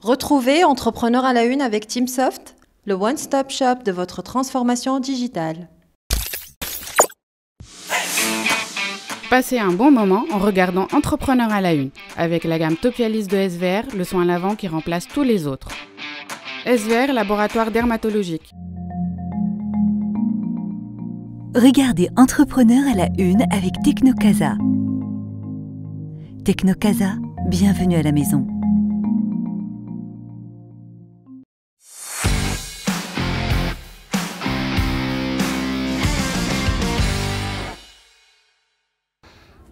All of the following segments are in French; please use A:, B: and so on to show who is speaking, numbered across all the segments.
A: Retrouvez Entrepreneur à la Une avec Teamsoft, le one-stop shop de votre transformation digitale.
B: Passez un bon moment en regardant Entrepreneur à la Une, avec la gamme Topialis de SVR, le soin lavant qui remplace tous les autres. SVR, laboratoire dermatologique.
C: Regardez Entrepreneur à la Une avec Technocasa. Technocasa, bienvenue à la maison.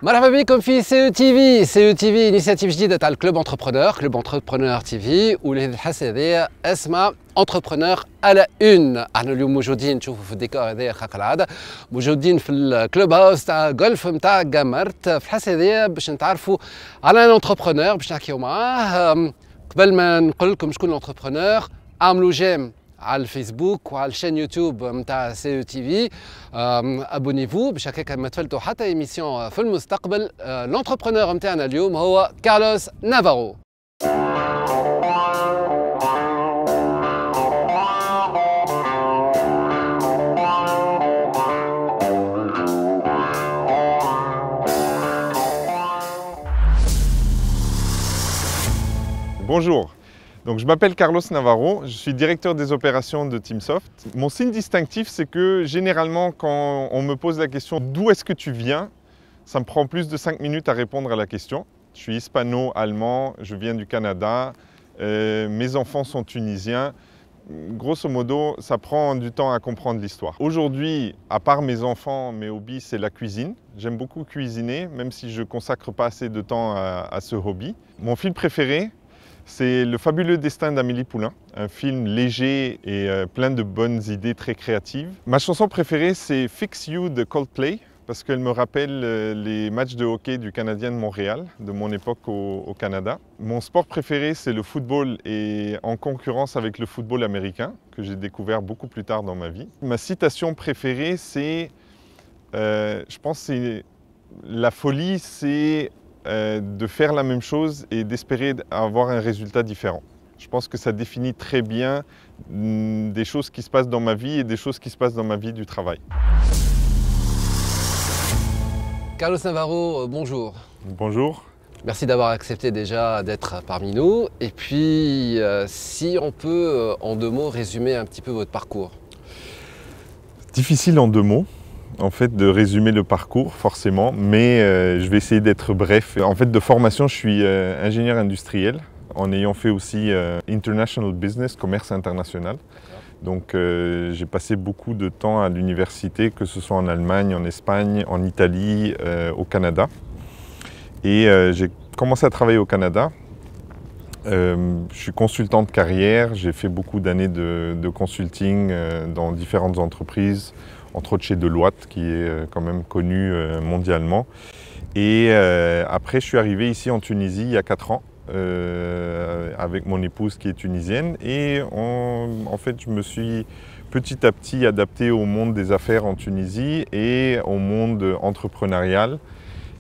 D: مرحبا بكم في سي تي في انيشيتيف جديده تاع الكلوب انتربرونور تي في واللي الحس هذايا اسمها انتربرونور على اون. احنا اليوم موجودين نشوفوا في الديكور هذايا خاق العاده موجودين في الكلوب هاوس تاع غولف نتاع جامرت في الحس هذايا باش نتعرفوا على الانتربرونور باش نحكيو معاه. قبل ما نقول لكم شكون الانتربرونور اعملوا جيم على الفيسبوك وعلى الشين يوتيوب نتاع سي تي في. ابونيفو باش هكاك ما تفلتوا حتى ايميسيون في المستقبل. الانتربرونور نتاعنا اليوم هو كارلوس نافارو.
E: Bonjour, donc je m'appelle Carlos Navarro, je suis directeur des opérations de Teamsoft. Mon signe distinctif, c'est que généralement quand on me pose la question d'où est-ce que tu viens, ça me prend plus de 5 minutes à répondre à la question. Je suis hispano-allemand, je viens du Canada, mes enfants sont tunisiens. Grosso modo, ça prend du temps à comprendre l'histoire. Aujourd'hui, à part mes enfants, mes hobbies, c'est la cuisine. J'aime beaucoup cuisiner, même si je ne consacre pas assez de temps à ce hobby. Mon film préféré, c'est Le fabuleux destin d'Amélie Poulain, un film léger et plein de bonnes idées très créatives. Ma chanson préférée, c'est Fix You de Coldplay, parce qu'elle me rappelle les matchs de hockey du Canadien de Montréal, de mon époque au Canada. Mon sport préféré, c'est le football et en concurrence avec le football américain, que j'ai découvert beaucoup plus tard dans ma vie. Ma citation préférée, c'est, je pense, c'est la folie, c'est de faire la même chose et d'espérer avoir un résultat différent. Je pense que ça définit très bien des choses qui se passent dans ma vie et des choses qui se passent dans ma vie du travail.
D: Carlos Navarro, bonjour.
E: Bonjour.
D: Merci d'avoir accepté déjà d'être parmi nous. Et puis, si on peut en 2 mots résumer un petit peu votre parcours.
E: Difficile en 2 mots. En fait, de résumer le parcours, forcément, mais je vais essayer d'être bref. En fait, de formation, je suis ingénieur industriel, en ayant fait aussi International Business, commerce international. Donc, j'ai passé beaucoup de temps à l'université, que ce soit en Allemagne, en Espagne, en Italie, au Canada. Et j'ai commencé à travailler au Canada. Je suis consultant de carrière, j'ai fait beaucoup d'années de consulting dans différentes entreprises, entre autres chez Deloitte, qui est quand même connu mondialement. Et après, je suis arrivé ici en Tunisie il y a 4 ans, avec mon épouse qui est tunisienne. Et en fait, je me suis petit à petit adapté au monde des affaires en Tunisie et au monde entrepreneurial.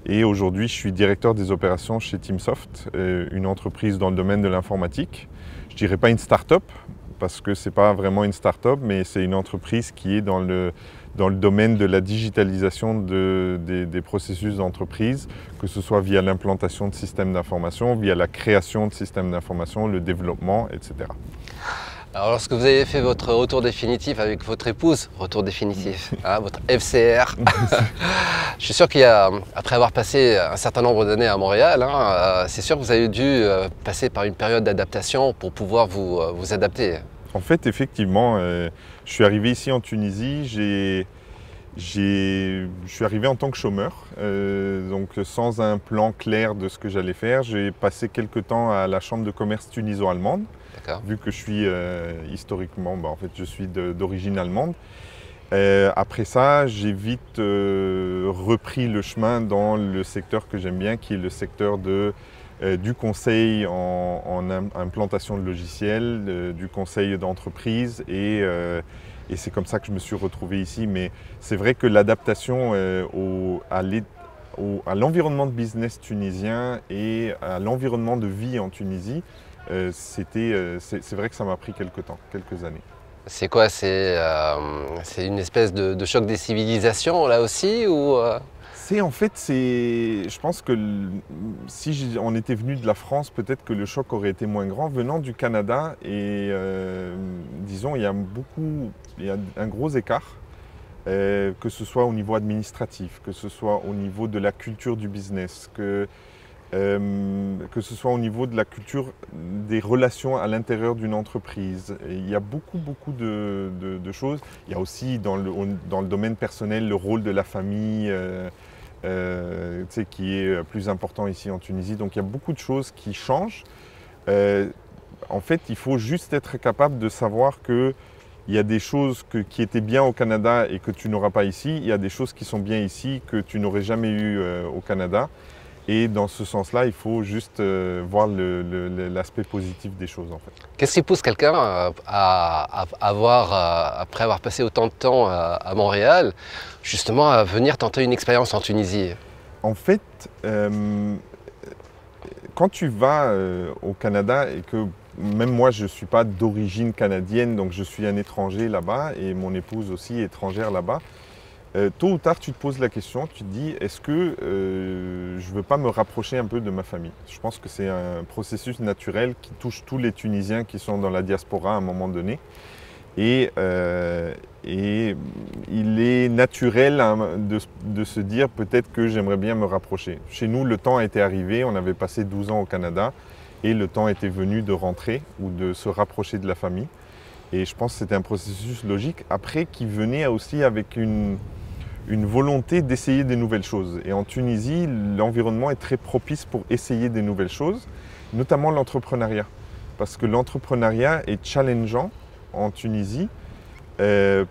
E: Et aujourd'hui, je suis directeur des opérations chez Teamsoft, une entreprise dans le domaine de l'informatique. Je ne dirais pas une start-up, parce que ce n'est pas vraiment une start-up, mais c'est une entreprise qui est dans le domaine de la digitalisation des processus d'entreprise, que ce soit via l'implantation de systèmes d'information, via la création de systèmes d'information, le développement, etc.
D: Alors, lorsque vous avez fait votre retour définitif avec votre épouse, retour définitif, hein, votre FCR, je suis sûr qu'après avoir passé un certain nombre d'années à Montréal, hein, c'est sûr que vous avez dû passer par une période d'adaptation pour pouvoir vous adapter.
E: En fait, effectivement, je suis arrivé ici en Tunisie, je suis arrivé en tant que chômeur, donc sans un plan clair de ce que j'allais faire. J'ai passé quelques temps à la chambre de commerce tuniso-allemande, vu que je suis historiquement, en fait, je suis d'origine allemande. Après ça, j'ai vite repris le chemin dans le secteur que j'aime bien, qui est le secteur du conseil en implantation de logiciels, du conseil d'entreprise et c'est comme ça que je me suis retrouvé ici. Mais c'est vrai que l'adaptation à l'environnement de business tunisien et à l'environnement de vie en Tunisie c'est vrai que ça m'a pris quelques années.
D: C'est quoi? C'est une espèce de choc des civilisations là aussi ou
E: Je pense que si on était venu de la France, peut-être que le choc aurait été moins grand. Venant du Canada, et disons, il y a un gros écart, que ce soit au niveau administratif, que ce soit au niveau de la culture du business, que ce soit au niveau de la culture des relations à l'intérieur d'une entreprise. Et il y a beaucoup de choses. Il y a aussi dans le domaine personnel le rôle de la famille qui est plus important ici en Tunisie. Donc il y a beaucoup de choses qui changent. En fait, il faut juste être capable de savoir qu'il y a des choses qui étaient bien au Canada et que tu n'auras pas ici. Il y a des choses qui sont bien ici que tu n'aurais jamais eues au Canada. Et dans ce sens-là, il faut juste voir l'aspect positif des choses en fait.
D: qu'est-ce qui pousse quelqu'un après avoir passé autant de temps à Montréal, justement à venir tenter une expérience en Tunisie?
E: En fait, quand tu vas au Canada et que même moi je ne suis pas d'origine canadienne, donc je suis un étranger là-bas et mon épouse aussi étrangère là-bas, tôt ou tard, tu te poses la question, tu te dis, est-ce que je ne veux pas me rapprocher un peu de ma famille? Je pense que c'est un processus naturel qui touche tous les Tunisiens qui sont dans la diaspora à un moment donné. Et il est naturel de se dire, peut-être que j'aimerais bien me rapprocher. Chez nous, le temps était arrivé, on avait passé 12 ans au Canada, et le temps était venu de rentrer ou de se rapprocher de la famille. Et je pense que c'était un processus logique, après qui venait aussi avec une volonté d'essayer des nouvelles choses. Et en Tunisie, l'environnement est très propice pour essayer des nouvelles choses, notamment l'entrepreneuriat. Parce que l'entrepreneuriat est challengeant en Tunisie,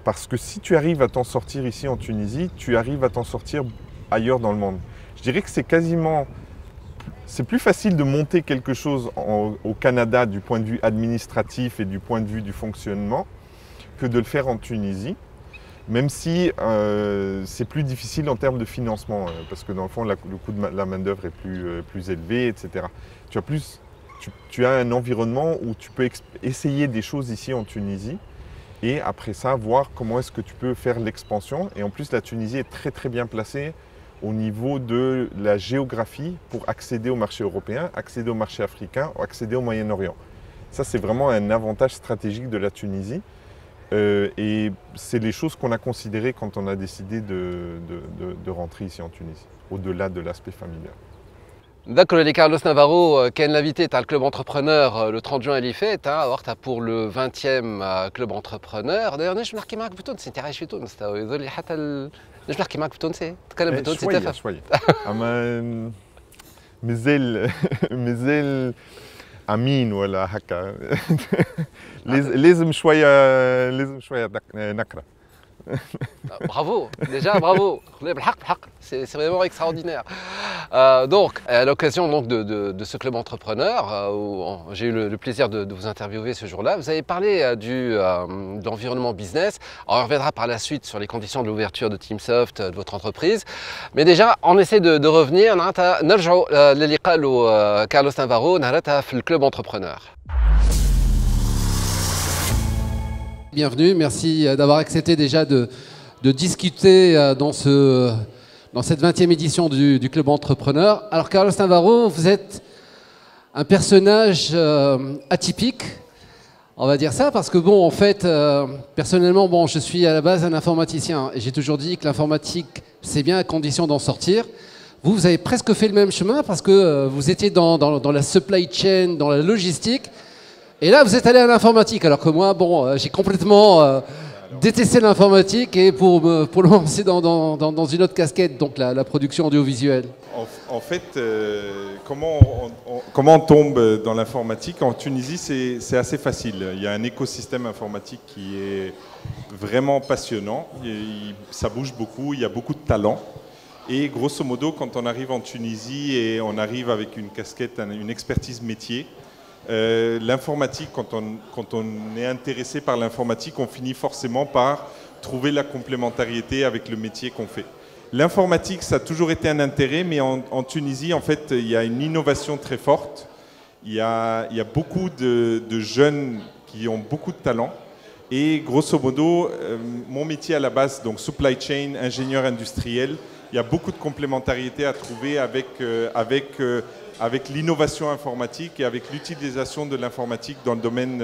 E: parce que si tu arrives à t'en sortir ici en Tunisie, tu arrives à t'en sortir ailleurs dans le monde. Je dirais que c'est plus facile de monter quelque chose au Canada du point de vue administratif et du point de vue du fonctionnement que de le faire en Tunisie. Même si c'est plus difficile en termes de financement, parce que dans le fond, le coût de la main-d'œuvre est plus élevé, etc. Tu as un environnement où tu peux essayer des choses ici en Tunisie et après ça, voir comment est-ce que tu peux faire l'expansion. Et en plus, la Tunisie est très très bien placée au niveau de la géographie pour accéder au marché européen, accéder au marché africain, accéder au Moyen-Orient. Ça, c'est vraiment un avantage stratégique de la Tunisie. Et c'est les choses qu'on a considérées quand on a décidé de rentrer ici en Tunisie, au-delà de l'aspect familial.
D: D'accord, les Carlos Navarro, qui est l'invité à le club entrepreneur le 30 juin, il fait, pour le 20e club entrepreneur. D'ailleurs, je marqué معك بتونسي انت عايش في تونس تو يظل لي حتى نش نحكي معك بتونسي تتكلم بتونسي تفهم
E: شويه اما مازال امين ولا هكا لازم شويه نكره.
D: Bravo, déjà bravo, c'est vraiment extraordinaire. Donc, à l'occasion de ce club entrepreneur, où j'ai eu le plaisir de vous interviewer ce jour-là, vous avez parlé de l'environnement business. Alors, on reviendra par la suite sur les conditions de l'ouverture de TeamSoft, de votre entreprise. Mais déjà, on essaie de revenir. نرجعوا للي قالوا كارلوس نافارو نهارتها في الكلوب entrepreneur.
F: Bienvenue, merci d'avoir accepté déjà de discuter dans cette 20e édition du Club Entrepreneur. Alors Carlos Navarro, vous êtes un personnage atypique, on va dire ça, parce que bon, en fait, personnellement, bon, je suis à la base un informaticien et j'ai toujours dit que l'informatique, c'est bien à condition d'en sortir. Vous avez presque fait le même chemin parce que vous étiez dans la supply chain, dans la logistique. Et là, vous êtes allé à l'informatique, alors que moi, bon, j'ai complètement détesté l'informatique et pour le lancer dans une autre casquette, donc la production audiovisuelle.
E: En fait, comment on tombe dans l'informatique? En Tunisie, c'est assez facile. Il y a un écosystème informatique qui est vraiment passionnant. Ça bouge beaucoup, il y a beaucoup de talent. Et grosso modo, quand on arrive en Tunisie et on arrive avec une casquette, une expertise métier, l'informatique, quand on est intéressé par l'informatique, on finit forcément par trouver la complémentarité avec le métier qu'on fait. L'informatique, ça a toujours été un intérêt, mais en Tunisie, en fait, il y a une innovation très forte il y a beaucoup de jeunes qui ont beaucoup de talent. Et grosso modo, mon métier à la base, donc supply chain, ingénieur industriel, il y a beaucoup de complémentarité à trouver avec l'innovation informatique et avec l'utilisation de l'informatique dans le domaine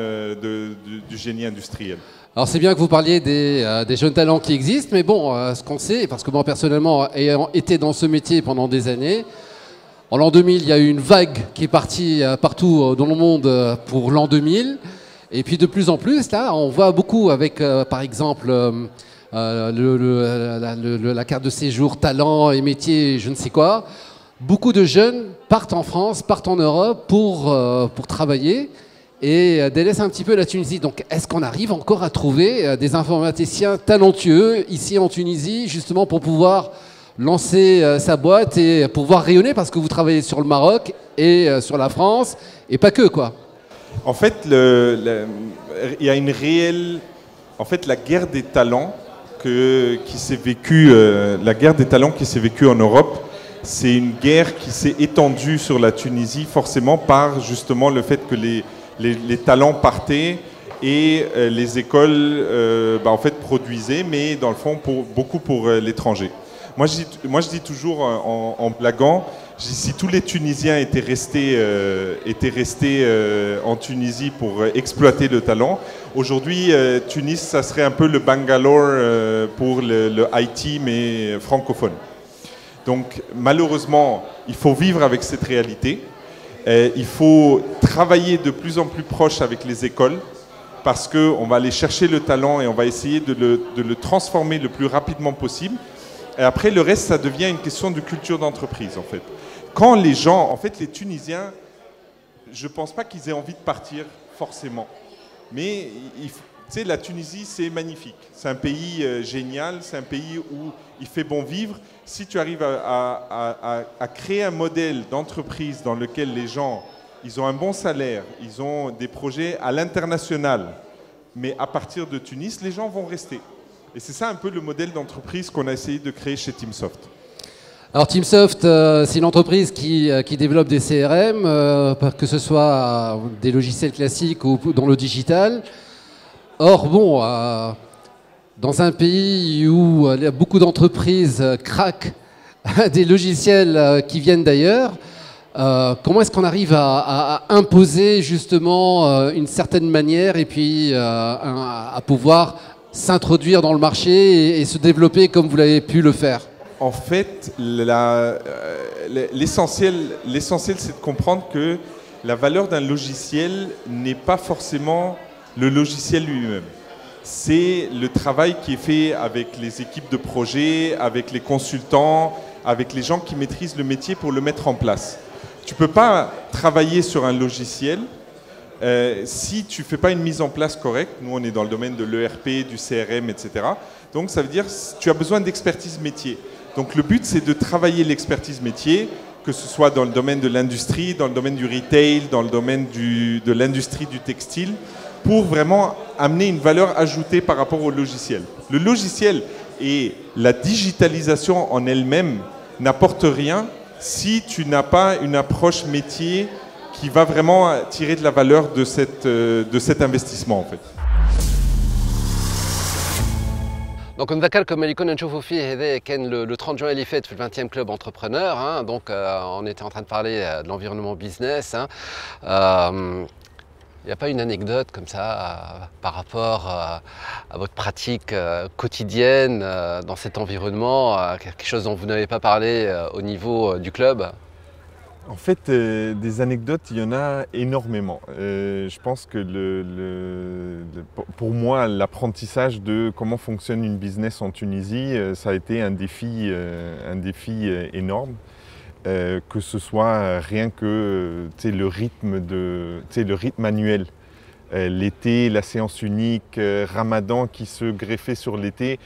E: du génie industriel.
F: Alors c'est bien que vous parliez des jeunes talents qui existent, mais bon, ce qu'on sait, parce que moi personnellement, ayant été dans ce métier pendant des années, en l'an 2000, il y a eu une vague qui est partie partout dans le monde pour l'an 2000. Et puis de plus en plus, là, on voit beaucoup avec, par exemple, la carte de séjour, talent et métier, je ne sais quoi. Beaucoup de jeunes partent en France, partent en Europe pour travailler et délaissent un petit peu la Tunisie. Donc, est-ce qu'on arrive encore à trouver des informaticiens talentueux ici en Tunisie, justement pour pouvoir lancer sa boîte et pouvoir rayonner, parce que vous travaillez sur le Maroc et sur la France, et pas que, quoi.
E: En fait, il y a une réelle... En fait, la guerre des talents qui s'est vécue en Europe, c'est une guerre qui s'est étendue sur la Tunisie, forcément par justement le fait que les talents partaient et les écoles en fait, produisaient, mais dans le fond, beaucoup pour l'étranger. Moi, je dis toujours en blaguant, si tous les Tunisiens étaient restés en Tunisie pour exploiter le talent, aujourd'hui, Tunis, ça serait un peu le Bangalore pour le IT, mais francophone. Donc, malheureusement, il faut vivre avec cette réalité. Il faut travailler de plus en plus proche avec les écoles, parce qu'on va aller chercher le talent et on va essayer de le transformer le plus rapidement possible. Et après, le reste, ça devient une question de culture d'entreprise, en fait. Quand les gens, en fait, les Tunisiens, je ne pense pas qu'ils aient envie de partir, forcément. Mais, tu sais, la Tunisie, c'est magnifique. C'est un pays génial, c'est un pays où il fait bon vivre. Si tu arrives à créer un modèle d'entreprise dans lequel les gens, ils ont un bon salaire, ils ont des projets à l'international, mais à partir de Tunis, les gens vont rester. Et c'est ça un peu le modèle d'entreprise qu'on a essayé de créer chez TeamSoft.
F: Alors TeamSoft, c'est une entreprise qui développe des CRM, que ce soit des logiciels classiques ou dans le digital. Or, bon, dans un pays où il y a beaucoup d'entreprises craquent des logiciels qui viennent d'ailleurs, comment est-ce qu'on arrive à imposer justement une certaine manière et puis à pouvoir s'introduire dans le marché et se développer comme vous l'avez pu le faire?
E: En fait, l'essentiel, c'est de comprendre que la valeur d'un logiciel n'est pas forcément le logiciel lui-même. C'est le travail qui est fait avec les équipes de projet, avec les consultants, avec les gens qui maîtrisent le métier pour le mettre en place. Tu ne peux pas travailler sur un logiciel si tu ne fais pas une mise en place correcte. Nous, on est dans le domaine de l'ERP, du CRM, etc. Donc, ça veut dire que tu as besoin d'expertise métier. Donc, le but, c'est de travailler l'expertise métier, que ce soit dans le domaine de l'industrie, dans le domaine du retail, dans le domaine de l'industrie du textile, pour vraiment amener une valeur ajoutée par rapport au logiciel. Le logiciel et la digitalisation en elle-même n'apportent rien si tu n'as pas une approche métier qui va vraiment tirer de la valeur de cet investissement, en fait.
D: Donc نذكر كما اللي كنا نشوفوا فيه هذا كان le 30 juin اللي فات في le 20e club entrepreneur, hein. Donc on était en train de parler de l'environnement business, hein. Il n'y a pas une anecdote comme ça par rapport à votre pratique quotidienne dans cet environnement, quelque chose dont vous n'avez pas parlé au niveau du club?
E: En fait, des anecdotes, il y en a énormément. Je pense que pour moi, l'apprentissage de comment fonctionne une business en Tunisie, ça a été un défi énorme. Que ce soit rien que le rythme annuel. L'été, la séance unique, Ramadan qui se greffait sur l'été.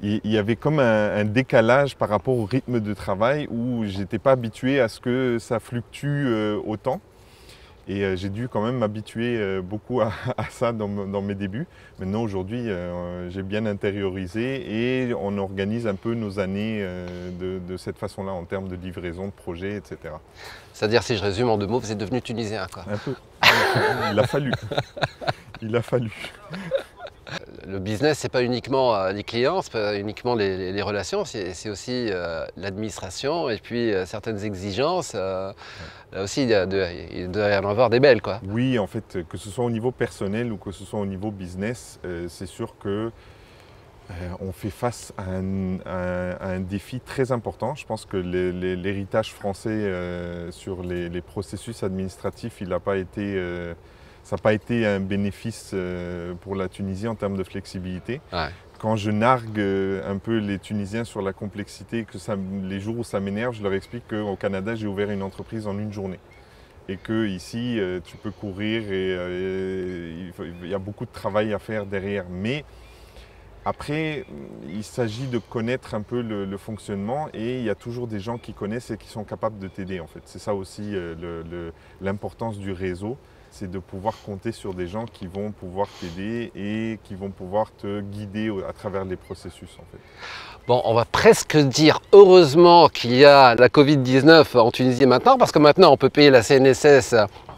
E: Il y avait comme un décalage par rapport au rythme de travail où je n'étais pas habitué à ce que ça fluctue autant. Et j'ai dû quand même m'habituer beaucoup à ça dans mes débuts. Maintenant, aujourd'hui, j'ai bien intériorisé et on organise un peu nos années de cette façon-là en termes de livraison, de projets, etc.
D: C'est-à-dire, si je résume en 2 mots, vous êtes devenu tunisien, quoi.
E: Un peu. Il a fallu. Il a fallu.
D: Le business, c'est pas uniquement les clients, c'est pas uniquement les relations, c'est aussi l'administration et puis certaines exigences. Là aussi, il doit y en avoir des belles, quoi.
E: Oui, en fait, que ce soit au niveau personnel ou que ce soit au niveau business, c'est sûr que on fait face à un défi très important. Je pense que l'héritage français sur les processus administratifs, il n'a pas été... ça n'a pas été un bénéfice pour la Tunisie en termes de flexibilité.
D: Ouais.
E: Quand je nargue un peu les Tunisiens sur la complexité, les jours où ça m'énerve, je leur explique qu'au Canada, j'ai ouvert une entreprise en une journée. Et qu'ici, tu peux courir et il y a beaucoup de travail à faire derrière. Mais après, il s'agit de connaître un peu le fonctionnement et il y a toujours des gens qui connaissent et qui sont capables de t'aider en fait. C'est ça aussi l'importance du réseau, c'est de pouvoir compter sur des gens qui vont pouvoir t'aider et qui vont pouvoir te guider à travers les processus en fait.
D: Bon, on va presque dire heureusement qu'il y a la Covid-19 en Tunisie maintenant, parce que maintenant on peut payer la CNSS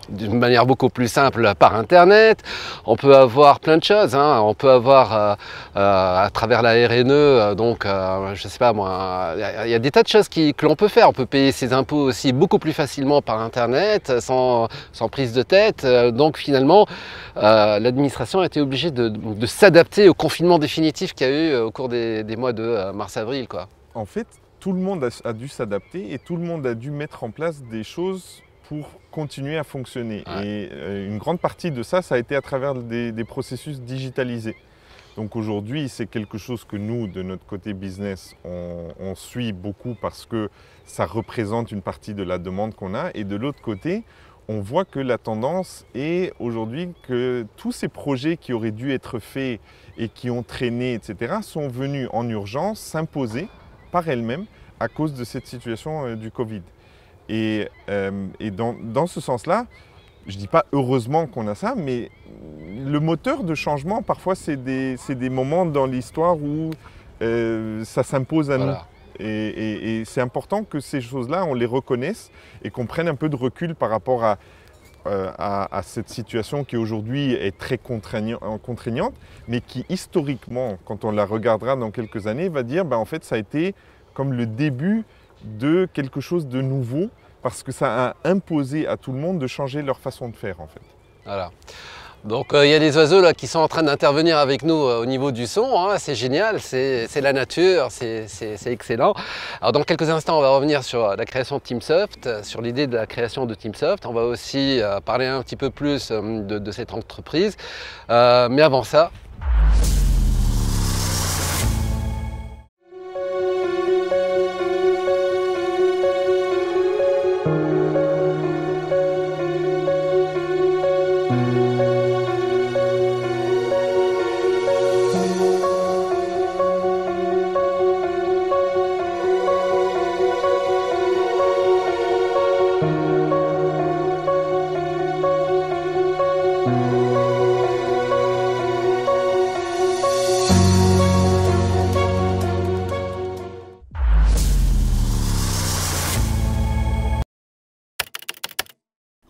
D: d'une manière beaucoup plus simple par Internet. On peut avoir plein de choses, hein. On peut avoir à travers la RNE, donc je sais pas moi, il y a des tas de choses que l'on peut faire. On peut payer ses impôts aussi beaucoup plus facilement par Internet, sans prise de tête. Donc finalement, l'administration a été obligée de s'adapter au confinement définitif qu'il y a eu au cours des mois de mars-avril, quoi.
E: En fait, tout le monde a dû s'adapter et tout le monde a dû mettre en place des choses pour continuer à fonctionner. Ouais. Et une grande partie de ça, ça a été à travers des processus digitalisés. Donc aujourd'hui, c'est quelque chose que nous, de notre côté business, on suit beaucoup parce que ça représente une partie de la demande qu'on a. Et de l'autre côté, on voit que la tendance est aujourd'hui que tous ces projets qui auraient dû être faits et qui ont traîné, etc., sont venus en urgence s'imposer par elles-mêmes à cause de cette situation du Covid. Et dans ce sens-là, je ne dis pas heureusement qu'on a ça, mais le moteur de changement, parfois, c'est des moments dans l'histoire où ça s'impose à nous. Et c'est important que ces choses-là, on les reconnaisse et qu'on prenne un peu de recul par rapport à cette situation qui aujourd'hui est très contraignante, mais qui historiquement, quand on la regardera dans quelques années, va dire en fait ça a été comme le début de quelque chose de nouveau parce que ça a imposé à tout le monde de changer leur façon de faire en fait.
D: Voilà. Donc il y a des oiseaux là qui sont en train d'intervenir avec nous au niveau du son, hein. C'est génial, c'est la nature, c'est excellent. Alors dans quelques instants on va revenir sur la création de TeamSoft, sur l'idée de la création de TeamSoft. On va aussi parler un petit peu plus de cette entreprise, mais avant ça...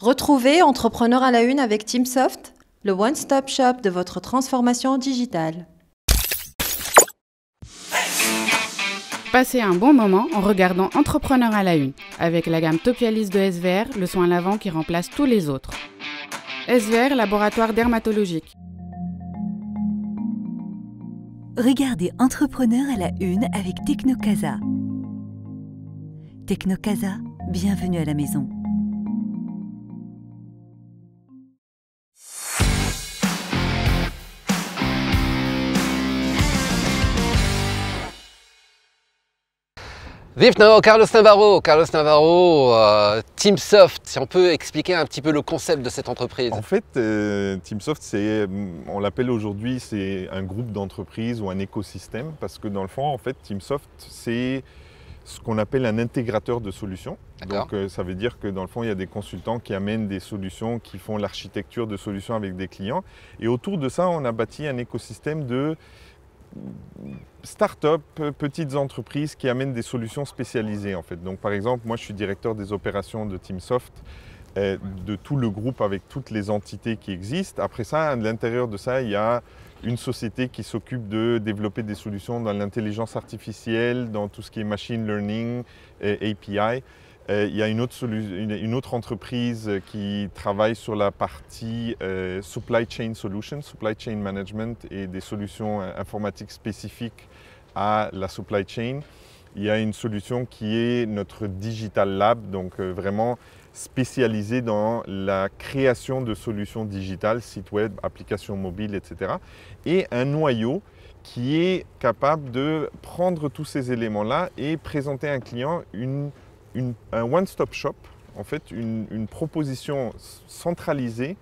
A: Retrouvez Entrepreneur à la Une avec TeamSoft, le one-stop shop de votre transformation digitale.
B: Passez un bon moment en regardant Entrepreneur à la Une, avec la gamme Topialis de SVR, le soin lavant qui remplace tous les autres. SVR, laboratoire dermatologique.
C: Regardez Entrepreneur à la Une avec Technocasa. Technocasa, bienvenue à la maison.
D: Vive Carlos Navarro, TeamSoft, si on peut expliquer un petit peu le concept de cette entreprise.
E: En fait, TeamSoft, on l'appelle aujourd'hui, c'est un groupe d'entreprises ou un écosystème, parce que dans le fond, en fait, TeamSoft, ce ce qu'on appelle un intégrateur de solutions.
D: D'accord.
E: Donc ça veut dire que dans le fond, il y a des consultants qui amènent des solutions, qui font l'architecture de solutions avec des clients. Et autour de ça, on a bâti un écosystème de start-up, petites entreprises qui amènent des solutions spécialisées en fait. Donc par exemple, moi je suis directeur des opérations de TeamSoft, de tout le groupe avec toutes les entités qui existent. Après ça, à l'intérieur de ça, il y a une société qui s'occupe de développer des solutions dans l'intelligence artificielle, dans tout ce qui est machine learning, API. Il y a une autre entreprise qui travaille sur la partie supply chain solutions, supply chain management et des solutions informatiques spécifiques à la supply chain. Il y a une solution qui est notre Digital Lab, donc vraiment spécialisée dans la création de solutions digitales, sites web, applications mobiles, etc. Et un noyau qui est capable de prendre tous ces éléments-là et présenter à un client un one-stop shop, en fait une proposition centralisée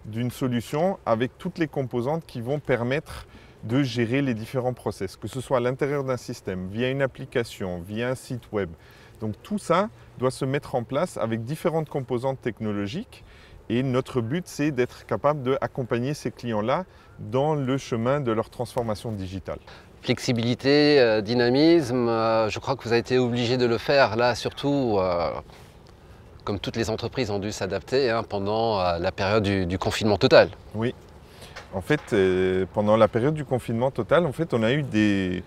E: d'une solution avec toutes les composantes qui vont permettre de gérer les différents process, que ce soit à l'intérieur d'un système, via une application, via un site web. Donc tout ça doit se mettre en place avec différentes composantes technologiques et notre but c'est d'être capable d'accompagner ces clients-là dans le chemin de leur transformation digitale.
D: Flexibilité, dynamisme, je crois que vous avez été obligé de le faire là, surtout comme toutes les entreprises ont dû s'adapter pendant la période du confinement total.
E: Oui, en fait, pendant la période du confinement total, en fait, on a eu des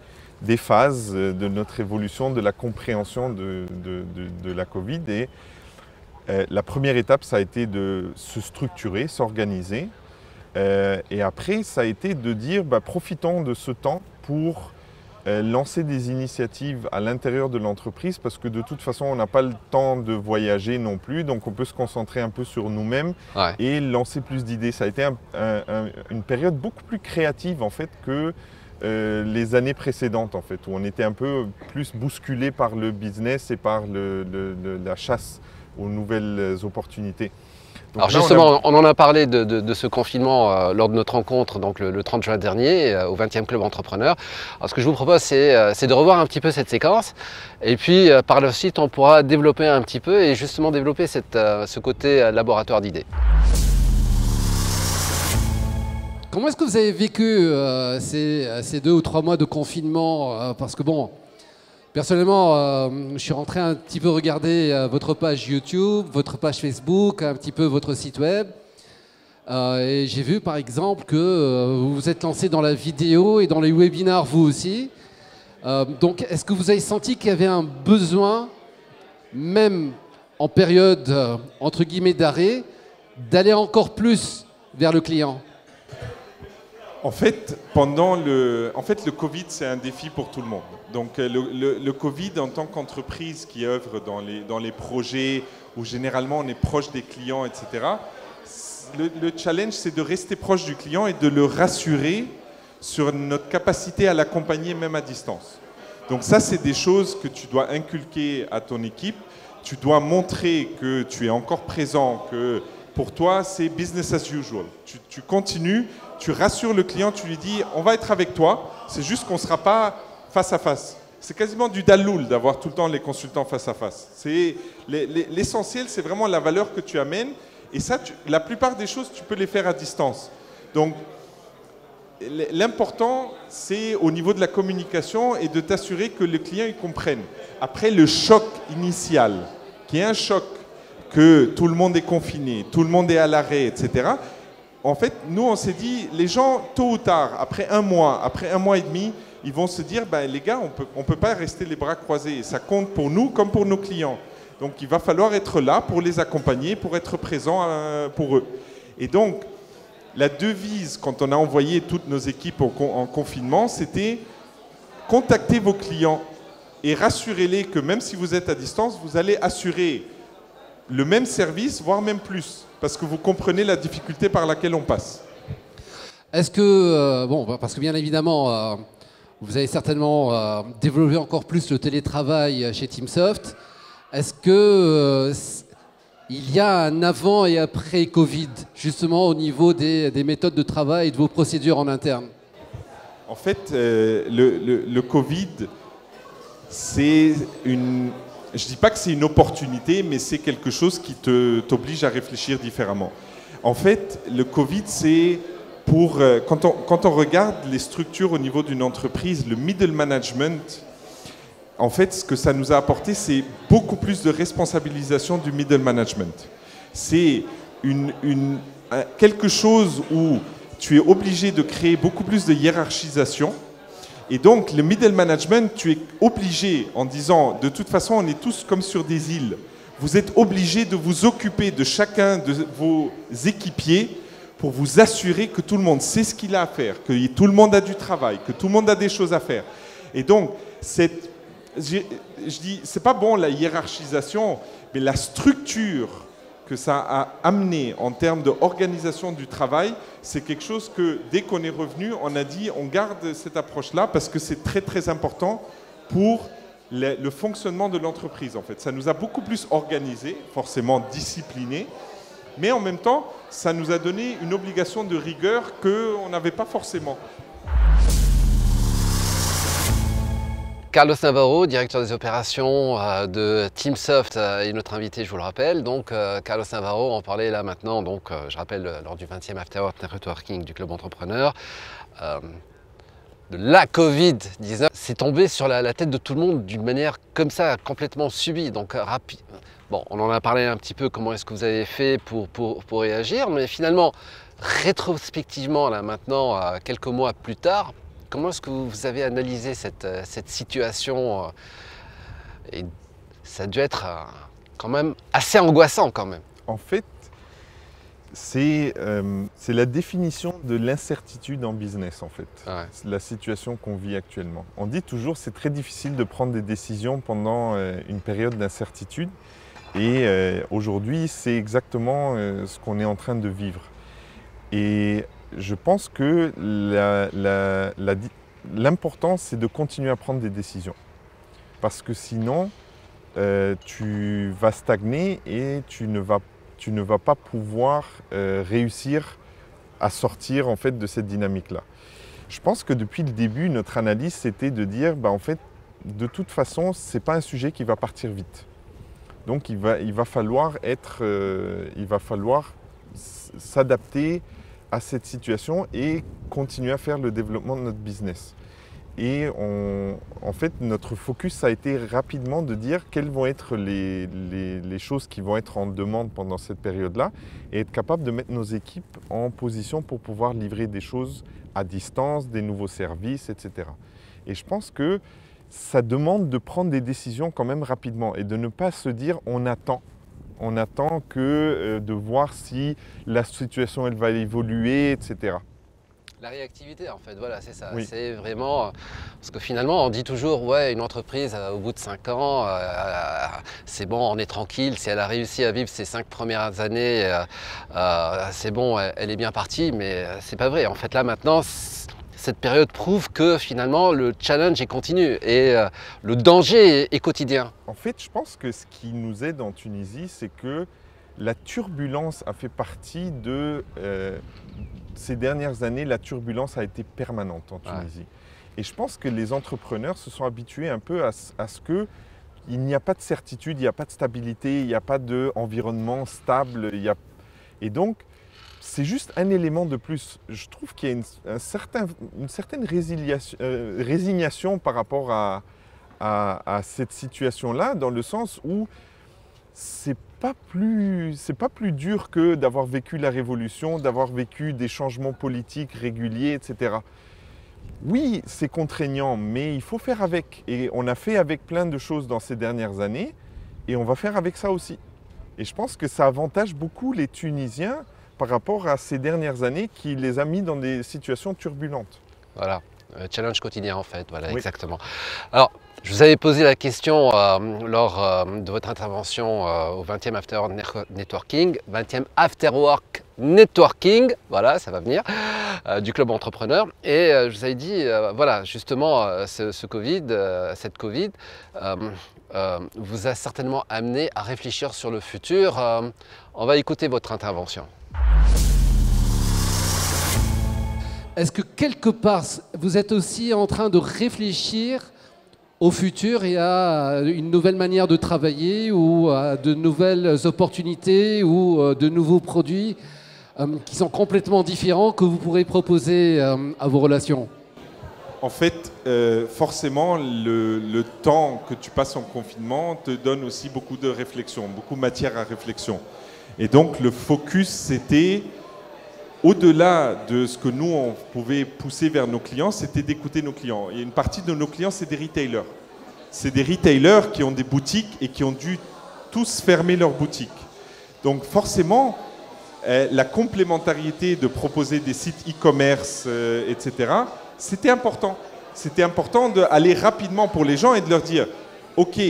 E: phases de notre évolution, de la compréhension de la Covid. Et la première étape, ça a été de se structurer, s'organiser. Et après, ça a été de dire, profitons de ce temps pour lancer des initiatives à l'intérieur de l'entreprise parce que de toute façon, on n'a pas le temps de voyager non plus, donc on peut se concentrer un peu sur nous-mêmes et lancer plus d'idées. Ça a été une période beaucoup plus créative en fait que les années précédentes en fait, où on était un peu plus bousculé par le business et par la chasse aux nouvelles opportunités. Donc
D: alors là, justement, on en a parlé de ce confinement lors de notre rencontre donc le 30 juin dernier au 20e Club Entrepreneur. Alors, ce que je vous propose, c'est de revoir un petit peu cette séquence et puis par la suite, on pourra développer un petit peu et justement développer ce côté laboratoire d'idées.
F: Comment est-ce que vous avez vécu ces 2 ou 3 mois de confinement parce que bon, personnellement, je suis rentré un petit peu regarder votre page YouTube, votre page Facebook, un petit peu votre site web. Et j'ai vu par exemple que vous vous êtes lancé dans la vidéo et dans les webinars vous aussi. Donc est-ce que vous avez senti qu'il y avait un besoin, même en période entre guillemets d'arrêt, d'aller encore plus vers le client ?
E: En fait, le Covid, c'est un défi pour tout le monde. Donc le Covid, en tant qu'entreprise qui œuvre dans les projets où généralement on est proche des clients, etc., le challenge, c'est de rester proche du client et de le rassurer sur notre capacité à l'accompagner même à distance. Donc ça, c'est des choses que tu dois inculquer à ton équipe. Tu dois montrer que tu es encore présent, que pour toi, c'est business as usual. Tu continues. Tu rassures le client, tu lui dis on va être avec toi, c'est juste qu'on ne sera pas face à face. C'est quasiment du dalloul d'avoir tout le temps les consultants face à face. L'essentiel, c'est vraiment la valeur que tu amènes et ça, la plupart des choses, tu peux les faire à distance. Donc, l'important, c'est au niveau de la communication et de t'assurer que le client il comprenne. Après le choc initial, qui est un choc que tout le monde est confiné, tout le monde est à l'arrêt, etc., en fait, nous, on s'est dit, les gens, tôt ou tard, après un mois et demi, ils vont se dire, les gars, on peut pas rester les bras croisés. Et ça compte pour nous comme pour nos clients. Donc, il va falloir être là pour les accompagner, pour être présent pour eux. Et donc, la devise, quand on a envoyé toutes nos équipes en confinement, c'était contactez vos clients et rassurez-les que même si vous êtes à distance, vous allez assurer le même service, voire même plus. Parce que vous comprenez la difficulté par laquelle on passe.
F: Est-ce que, parce que bien évidemment, vous avez certainement développé encore plus le télétravail chez TeamSoft. Est-ce que il y a un avant et après Covid, justement au niveau des méthodes de travail et de vos procédures en interne ?
E: En fait, le Covid, c'est une... Je ne dis pas que c'est une opportunité, mais c'est quelque chose qui t'oblige à réfléchir différemment. En fait, le Covid, c'est pour... Quand on regarde les structures au niveau d'une entreprise, le middle management, en fait, ce que ça nous a apporté, c'est beaucoup plus de responsabilisation du middle management. C'est quelque chose où tu es obligé de créer beaucoup plus de hiérarchisation. Et donc, le middle management, tu es obligé, en disant, de toute façon, on est tous comme sur des îles. Vous êtes obligé de vous occuper de chacun de vos équipiers pour vous assurer que tout le monde sait ce qu'il a à faire, que tout le monde a du travail, que tout le monde a des choses à faire. Et donc, je dis, c'est pas bon la hiérarchisation, mais la structure que ça a amené en termes d'organisation du travail, c'est quelque chose que dès qu'on est revenu, on a dit on garde cette approche-là parce que c'est très très important pour le fonctionnement de l'entreprise. En fait, ça nous a beaucoup plus organisé, forcément discipliné, mais en même temps, ça nous a donné une obligation de rigueur qu'on n'avait pas forcément.
D: Carlos Navarro, directeur des opérations de TeamSoft, est notre invité, je vous le rappelle. Donc, Carlos Navarro en parlait là maintenant, donc, je rappelle, lors du 20e After Work Networking du Club Entrepreneur. La Covid-19, c'est tombé sur la tête de tout le monde d'une manière comme ça, complètement subie, donc rapide. Bon, on en a parlé un petit peu, comment est-ce que vous avez fait pour réagir, mais finalement, rétrospectivement, là maintenant, quelques mois plus tard, comment est-ce que vous avez analysé cette situation et ça a dû être quand même assez angoissant quand même.
E: En fait, c'est la définition de l'incertitude en business en fait.
D: Ouais.
E: C'est la situation qu'on vit actuellement. On dit toujours que c'est très difficile de prendre des décisions pendant une période d'incertitude et aujourd'hui c'est exactement ce qu'on est en train de vivre. Et je pense que l'important, c'est de continuer à prendre des décisions. Parce que sinon, tu vas stagner et tu ne vas pas pouvoir réussir à sortir en fait, de cette dynamique-là. Je pense que depuis le début, notre analyse, c'était de dire, en fait, de toute façon, ce n'est pas un sujet qui va partir vite. Donc, il va falloir s'adapter à cette situation et continuer à faire le développement de notre business. Et en fait, notre focus, ça a été rapidement de dire quelles vont être les choses qui vont être en demande pendant cette période-là et être capable de mettre nos équipes en position pour pouvoir livrer des choses à distance, des nouveaux services, etc. Et je pense que ça demande de prendre des décisions quand même rapidement et de ne pas se dire on attend. On attend que de voir si la situation elle va évoluer, etc.
D: La réactivité en fait, voilà, c'est ça.
E: Oui.
D: C'est vraiment, parce que finalement on dit toujours, ouais, une entreprise au bout de 5 ans, c'est bon, on est tranquille, si elle a réussi à vivre ces 5 premières années, c'est bon, elle est bien partie, mais c'est pas vrai. En fait là maintenant, cette période prouve que finalement le challenge est continu et le danger est quotidien.
E: En fait, je pense que ce qui nous aide en Tunisie, c'est que la turbulence a fait partie de... ces dernières années, la turbulence a été permanente en Tunisie. Ouais. Et je pense que les entrepreneurs se sont habitués un peu à ce qu'il n'y a pas de certitude, il n'y a pas de stabilité, il n'y a pas d'environnement stable. Et donc, c'est juste un élément de plus. Je trouve qu'il y a une certaine résignation par rapport à cette situation-là, dans le sens où c'est pas plus dur que d'avoir vécu la révolution, d'avoir vécu des changements politiques réguliers, etc. Oui, c'est contraignant, mais il faut faire avec. Et on a fait avec plein de choses dans ces dernières années, et on va faire avec ça aussi. Et je pense que ça avantage beaucoup les Tunisiens par rapport à ces dernières années qui les a mis dans des situations turbulentes.
D: Voilà, challenge quotidien en fait, voilà, oui. Exactement. Alors, je vous avais posé la question lors de votre intervention au 20e After Work Networking, 20e After Work Networking, voilà, ça va venir, du Club Entrepreneur. Et je vous avais dit, voilà, justement, cette Covid vous a certainement amené à réfléchir sur le futur. On va écouter votre intervention.
F: Est-ce que quelque part, vous êtes aussi en train de réfléchir au futur et à une nouvelle manière de travailler ou à de nouvelles opportunités ou de nouveaux produits qui sont complètement différents que vous pourrez proposer à vos relations?
E: En fait, forcément, le temps que tu passes en confinement te donne aussi beaucoup de réflexion, beaucoup de matière à réflexion. Et donc, le focus, c'était, au-delà de ce que nous, on pouvait pousser vers nos clients, c'était d'écouter nos clients. Et une partie de nos clients, c'est des retailers. C'est des retailers qui ont des boutiques et qui ont dû tous fermer leurs boutiques. Donc, forcément, la complémentarité de proposer des sites e-commerce, etc., c'était important. C'était important d'aller rapidement pour les gens et de leur dire « Ok,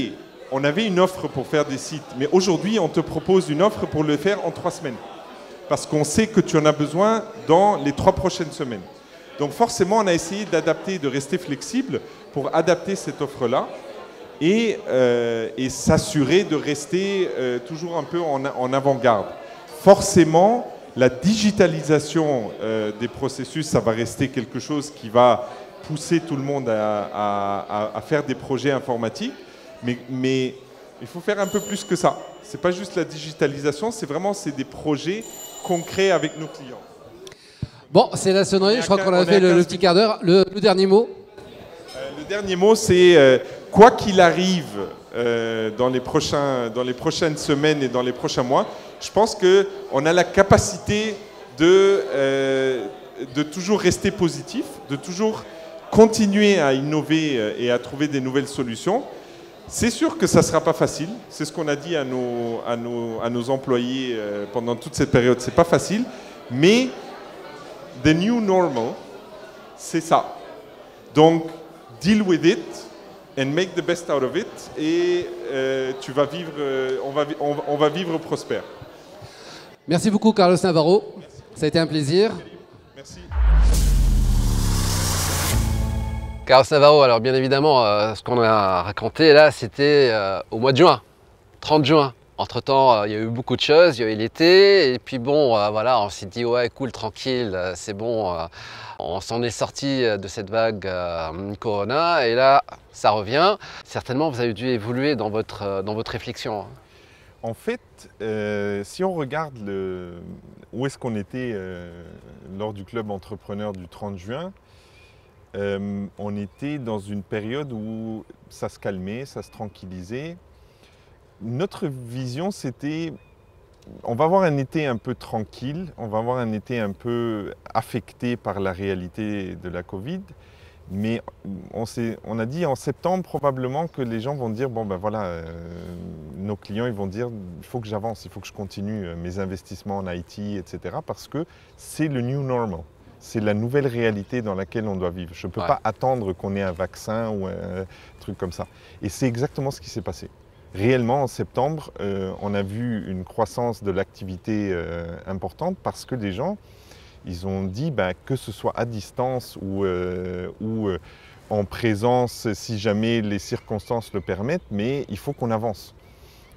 E: on avait une offre pour faire des sites, mais aujourd'hui, on te propose une offre pour le faire en 3 semaines. Parce qu'on sait que tu en as besoin dans les 3 prochaines semaines. » Donc forcément, on a essayé d'adapter, de rester flexible pour adapter cette offre-là et s'assurer de rester toujours un peu en avant-garde. Forcément, la digitalisation des processus, ça va rester quelque chose qui va pousser tout le monde à faire des projets informatiques, mais il faut faire un peu plus que ça. Ce n'est pas juste la digitalisation, c'est des projets concrets avec nos clients.
F: Bon, c'est la sonnerie, je crois qu'on a fait le petit quart d'heure. Le dernier mot?
E: Le dernier mot, c'est quoi qu'il arrive dans les prochaines semaines et dans les prochains mois, je pense qu'on a la capacité de toujours rester positif, de toujours continuer à innover et à trouver des nouvelles solutions. C'est sûr que ça ne sera pas facile, c'est ce qu'on a dit à nos employés pendant toute cette période, c'est pas facile, mais the new normal, c'est ça. Donc, deal with it and make the best out of it et tu vas vivre, on va vivre prospère.
F: Merci beaucoup Carlos Navarro, ça a été un plaisir.
E: Merci.
D: Carlos Navarro, alors bien évidemment, ce qu'on a raconté là, c'était au mois de juin, 30 juin. Entre-temps, il y a eu beaucoup de choses, il y a eu l'été, et puis bon, voilà, on s'est dit, ouais, cool, tranquille, c'est bon, on s'en est sorti de cette vague Corona, et là, ça revient. Certainement, vous avez dû évoluer dans votre réflexion.
E: En fait, si on regarde où est-ce qu'on était lors du club entrepreneur du 30 juin, on était dans une période où ça se calmait, ça se tranquillisait. Notre vision, c'était, on va avoir un été un peu tranquille, on va avoir un été un peu affecté par la réalité de la Covid, mais on a dit en septembre probablement que les gens vont dire, bon ben voilà, nos clients ils vont dire, il faut que j'avance, il faut que je continue mes investissements en IT, etc. parce que c'est le new normal. C'est la nouvelle réalité dans laquelle on doit vivre. Je ne peux pas attendre qu'on ait un vaccin ou un truc comme ça. Et c'est exactement ce qui s'est passé. Réellement, en septembre, on a vu une croissance de l'activité importante parce que les gens, ils ont dit que ce soit à distance ou en présence, si jamais les circonstances le permettent, mais il faut qu'on avance.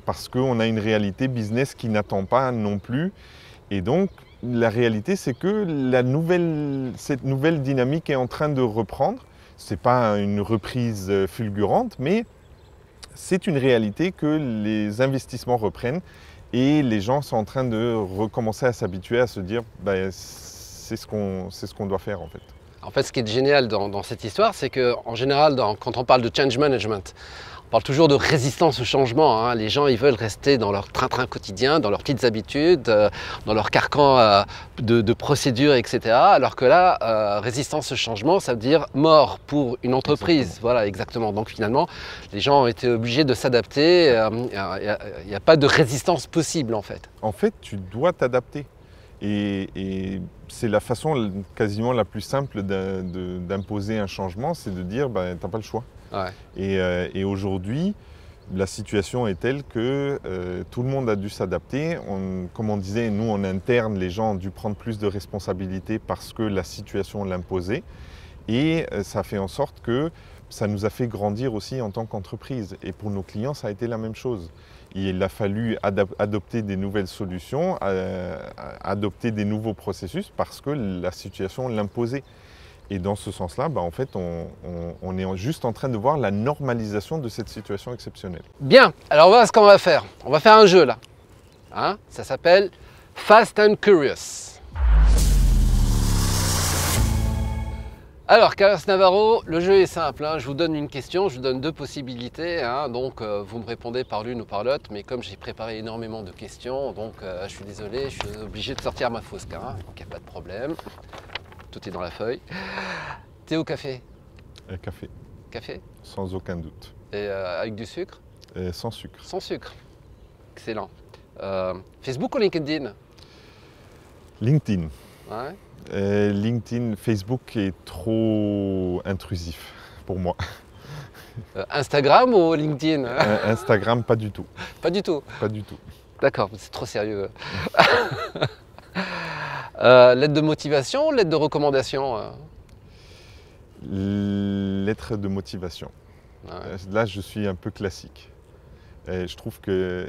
E: Parce qu'on a une réalité business qui n'attend pas non plus. Et donc, la réalité, c'est que cette nouvelle dynamique est en train de reprendre. Ce n'est pas une reprise fulgurante, mais c'est une réalité que les investissements reprennent et les gens sont en train de recommencer à s'habituer, à se dire c'est ce qu'on doit faire en fait.
D: En fait, ce qui est génial dans cette histoire, c'est qu'en général, quand on parle de change management, on parle toujours de résistance au changement. Hein. Les gens, ils veulent rester dans leur train-train quotidien, dans leurs petites habitudes, dans leur carcan de procédures, etc. Alors que là, résistance au changement, ça veut dire mort pour une entreprise. Exactement. Voilà, exactement. Donc finalement, les gens ont été obligés de s'adapter. Il n'y a pas de résistance possible, en fait.
E: En fait, tu dois t'adapter. Et c'est la façon quasiment la plus simple d'imposer un changement, c'est de dire tu n'as pas le choix.
D: Ouais.
E: Et aujourd'hui, la situation est telle que tout le monde a dû s'adapter. Comme on disait, nous en interne, les gens ont dû prendre plus de responsabilités parce que la situation l'imposait. Et ça fait en sorte que ça nous a fait grandir aussi en tant qu'entreprise. Et pour nos clients, ça a été la même chose. Il a fallu adopter des nouvelles solutions, adopter des nouveaux processus parce que la situation l'imposait. Et dans ce sens-là, en fait, on est juste en train de voir la normalisation de cette situation exceptionnelle.
D: Bien, alors voilà ce qu'on va faire. On va faire un jeu là. Hein, ça s'appelle Fast and Curious. Alors, Carlos Navarro, le jeu est simple. Hein. Je vous donne une question, je vous donne deux possibilités. Hein. Donc, vous me répondez par l'une ou par l'autre. Mais comme j'ai préparé énormément de questions, donc je suis désolé, je suis obligé de sortir ma fausse carte. Hein. Donc, il n'y a pas de problème. Tout est dans la feuille. Thé ou café?
E: Café.
D: Café?
E: Sans aucun doute.
D: Et avec du sucre?
E: Sans sucre.
D: Sans sucre. Excellent. Facebook ou LinkedIn?
E: LinkedIn.
D: Ouais.
E: LinkedIn, Facebook est trop intrusif pour moi.
D: Instagram ou LinkedIn?
E: Instagram, pas du tout.
D: Pas du tout?
E: Pas du tout.
D: D'accord, c'est trop sérieux. Lettre de motivation ou lettre de recommandation?
E: Lettre de motivation. Ouais. Là, je suis un peu classique. Je trouve que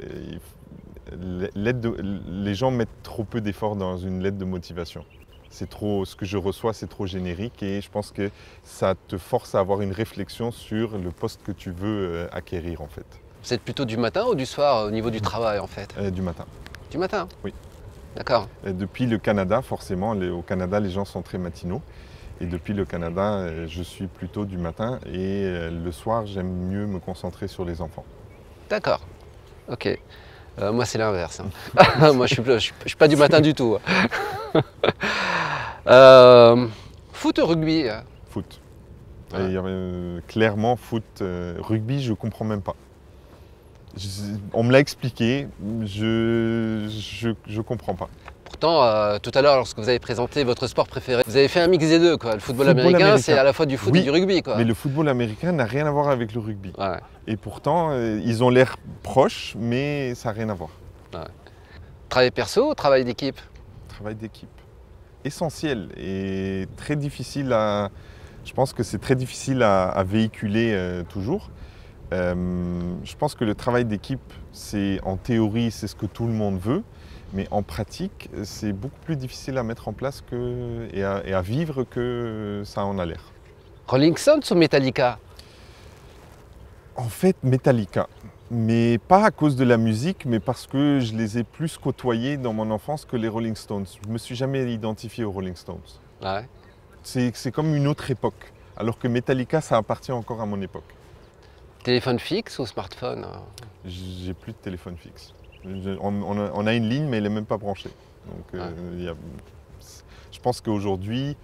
E: les gens mettent trop peu d'efforts dans une lettre de motivation. C'est trop, ce que je reçois, c'est trop générique et je pense que ça te force à avoir une réflexion sur le poste que tu veux acquérir en fait.
D: Vous êtes plutôt du matin ou du soir au niveau du travail en fait?
E: Du matin.
D: Du matin?
E: Oui.
D: D'accord.
E: Depuis le Canada, forcément, au Canada, les gens sont très matinaux. Et depuis le Canada, je suis plutôt du matin et le soir, j'aime mieux me concentrer sur les enfants.
D: D'accord. Ok. Moi, c'est l'inverse. Hein. Moi, je suis pas du matin du tout. Foot ou rugby?
E: Foot.
D: Ouais.
E: Clairement, foot. Rugby, je ne comprends même pas. On me l'a expliqué, je comprends pas.
D: Pourtant, tout à l'heure, lorsque vous avez présenté votre sport préféré, vous avez fait un mix des deux. Quoi. Le football américain, c'est à la fois du foot et du rugby. Quoi.
E: Mais le football américain n'a rien à voir avec le rugby.
D: Ouais.
E: Et pourtant, ils ont l'air proches, mais ça n'a rien à voir.
D: Ouais. Travail perso ou travail d'équipe?
E: Travail d'équipe. Essentiel et très difficile à... Je pense que c'est très difficile à véhiculer toujours. Je pense que le travail d'équipe, en théorie, c'est ce que tout le monde veut. Mais en pratique, c'est beaucoup plus difficile à mettre en place et à vivre que ça en a l'air.
D: Rolling Stones ou Metallica?
E: En fait, Metallica. Mais pas à cause de la musique, mais parce que je les ai plus côtoyés dans mon enfance que les Rolling Stones. Je ne me suis jamais identifié aux Rolling Stones.
D: Ouais. C'est
E: comme une autre époque. Alors que Metallica, ça appartient encore à mon époque.
D: Téléphone fixe ou smartphone?
E: J'ai plus de téléphone fixe. On a une ligne, mais elle n'est même pas branchée. Donc, je pense qu'aujourd'hui,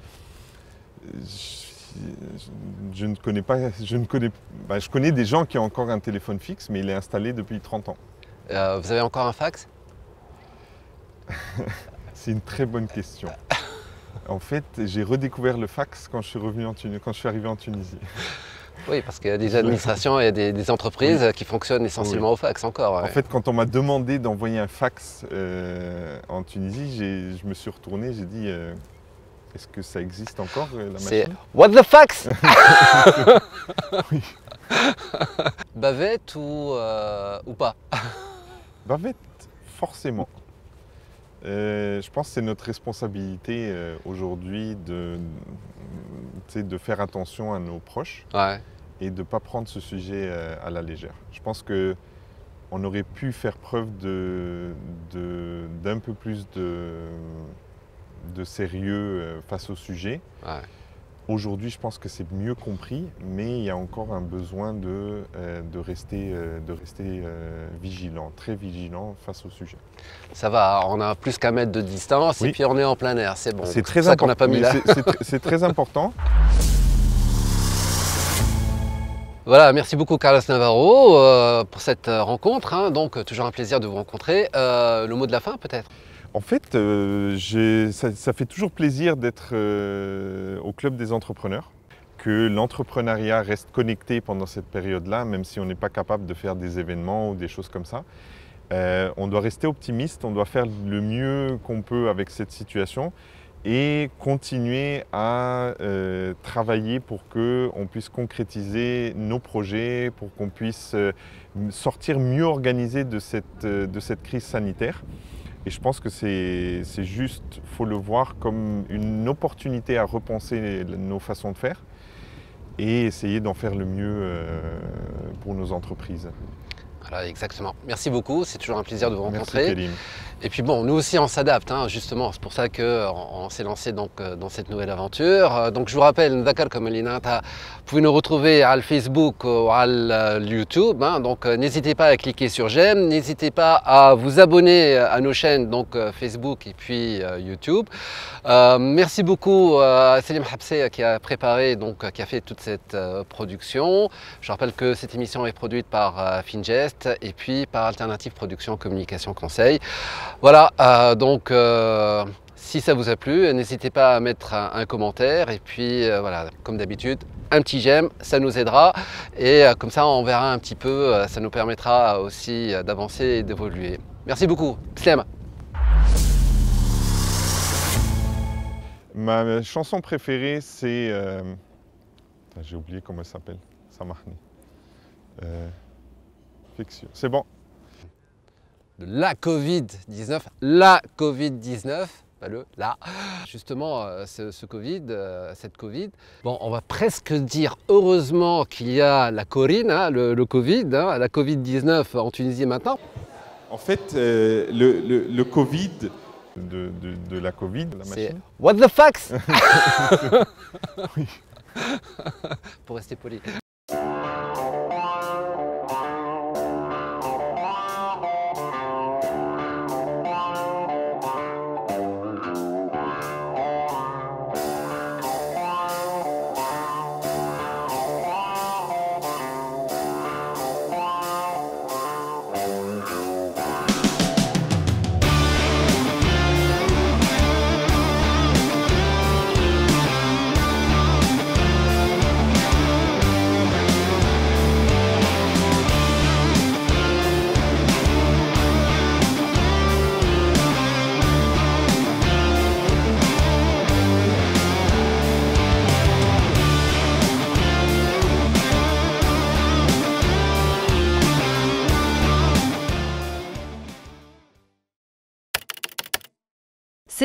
E: je connais des gens qui ont encore un téléphone fixe, mais il est installé depuis 30 ans.
D: Vous avez encore un fax?
E: C'est une très bonne question. En fait, j'ai redécouvert le fax quand je suis arrivé en Tunisie.
D: Oui, parce qu'il y a des administrations et des entreprises qui fonctionnent essentiellement au fax encore. Ouais.
E: En fait, quand on m'a demandé d'envoyer un fax en Tunisie, je me suis retourné, j'ai dit est-ce que ça existe encore la machine?
D: C'est What the fax?
E: Oui.
D: Bavette ou pas?
E: Bavette, forcément. Je pense que c'est notre responsabilité aujourd'hui de faire attention à nos proches.
D: Ouais.
E: Et de ne pas prendre ce sujet à la légère. Je pense qu'on aurait pu faire preuve d'un peu plus de sérieux face au sujet. Ouais. Aujourd'hui, je pense que c'est mieux compris, mais il y a encore un besoin de rester vigilant, très vigilant face au sujet.
D: Ça va, on a plus qu'un mètre de distance et puis on est en plein air, c'est bon.
E: C'est très important.
D: qu'on n'a pas mis là.
E: C'est très important.
D: Voilà, merci beaucoup Carlos Navarro pour cette rencontre. Hein. Donc, toujours un plaisir de vous rencontrer. Le mot de la fin peut-être?
E: En fait, ça fait toujours plaisir d'être au Club des entrepreneurs, que l'entrepreneuriat reste connecté pendant cette période-là, même si on n'est pas capable de faire des événements ou des choses comme ça. On doit rester optimiste, on doit faire le mieux qu'on peut avec cette situation et continuer à travailler pour qu'on puisse concrétiser nos projets, pour qu'on puisse sortir mieux organisé de cette crise sanitaire. Et je pense que c'est juste, il faut le voir comme une opportunité à repenser nos façons de faire et essayer d'en faire le mieux pour nos entreprises.
D: Voilà, exactement. Merci beaucoup, c'est toujours un plaisir de vous rencontrer.
E: Merci Kalim.
D: Et puis bon, nous aussi on s'adapte, hein, justement, c'est pour ça qu'on s'est lancé donc, dans cette nouvelle aventure. Donc je vous rappelle, Dakar comme Linata, vous pouvez nous retrouver à Facebook ou à YouTube, hein, donc n'hésitez pas à cliquer sur j'aime, n'hésitez pas à vous abonner à nos chaînes, donc Facebook et puis YouTube. Merci beaucoup à Selim Habsé qui a préparé, donc qui a fait toute cette production. Je rappelle que cette émission est produite par Fingest et puis par Alternative Production Communication Conseil. Voilà, donc si ça vous a plu, n'hésitez pas à mettre un commentaire et puis voilà, comme d'habitude, un petit j'aime, ça nous aidera et comme ça on verra un petit peu, ça nous permettra aussi d'avancer et d'évoluer. Merci beaucoup, Slem.
E: Ma chanson préférée, c'est... j'ai oublié comment elle s'appelle. Samahni. Fiction. C'est bon.
D: La Covid-19, la Covid-19, pas le là. Justement, ce Covid, cette Covid, bon, on va presque dire heureusement qu'il y a la Corine, hein, le Covid, hein, la Covid-19 en Tunisie maintenant.
E: En fait, le Covid, de la Covid, la
D: C'est
E: machine.
D: what the fax.
E: Oui.
D: Pour rester poli.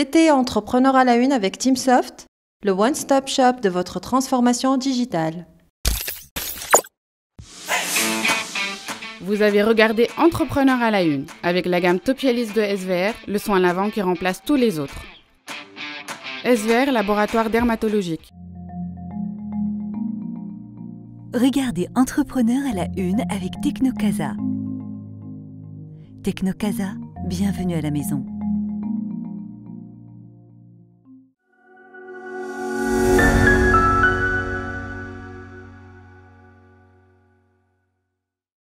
A: C'était Entrepreneur à la une avec Teamsoft, le one-stop shop de votre transformation digitale.
B: Vous avez regardé Entrepreneur à la une avec la gamme Topialis de SVR, le soin lavant qui remplace tous les autres. SVR, laboratoire dermatologique.
C: Regardez Entrepreneur à la une avec Technocasa. Technocasa, bienvenue à la maison.